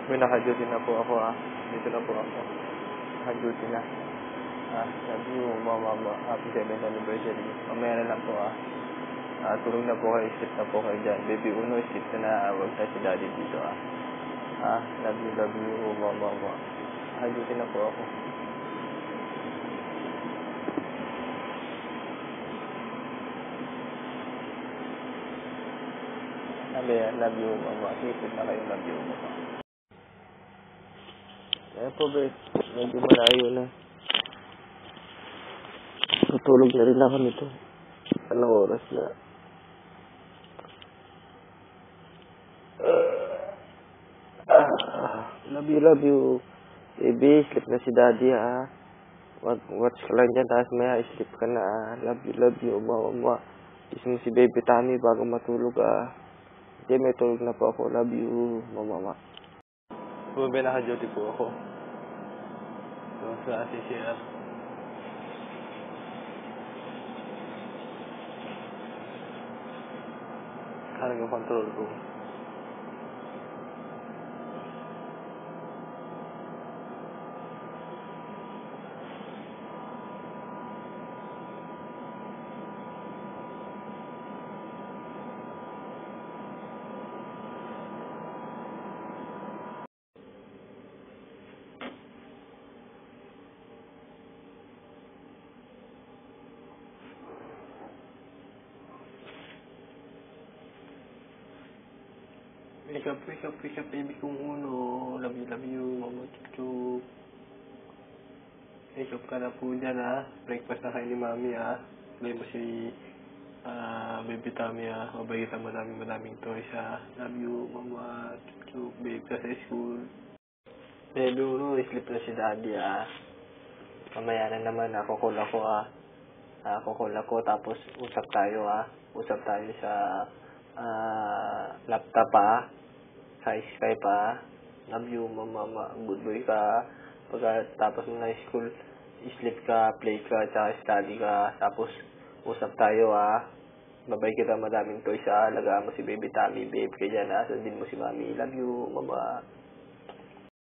May naka-duty na po ako Dito na po ako. Naka-duty na. Love you, mama. Happy 7th anniversary. Mamaya na lang po tulog na po kayo, sleep na po kayo dyan. Baby Uno, sleep na. Huwag na si daddy dito love you, mama. Naka-duty na po ako. Love you, mama. Sleep na kayo, love you, mama. Ayan po, babe. Medyo malayo na. Tutulog na rin ako nito. Anong oras na? Love you. Baby, sleep na si daddy, Watch ka lang dyan, tapos maya, sleep ka na, Love you, mama. Gising si baby Tommy bago matulog, Hindi, may tulog na po ako. Love you, mama. Bumabay naka-duty po ako. Sa CCR. Cargo control room. Wake up, baby kong uno. Love you, mama chuchu. Wake up ka na po dyan, Breakfast na kayo ni mami, Play mo si, baby Tommy, Mabay kita madaming toys, Love you, mama chuchu. Babe ka sa school. Baby uno, sleep na si daddy, Mamaya na naman, kukul ako, Kukul ako, tapos usap tayo, Usap tayo sa, laptop, sa Skype, Love you, mama. Good boy ka. Pagkatapos mo na school, sleep ka, play ka, tsaka study ka. Tapos, usap tayo, Babay kita madaming toys, Alagaan mo si baby Tommy, babe ka dyan, Sundin mo si mami. Love you, mama.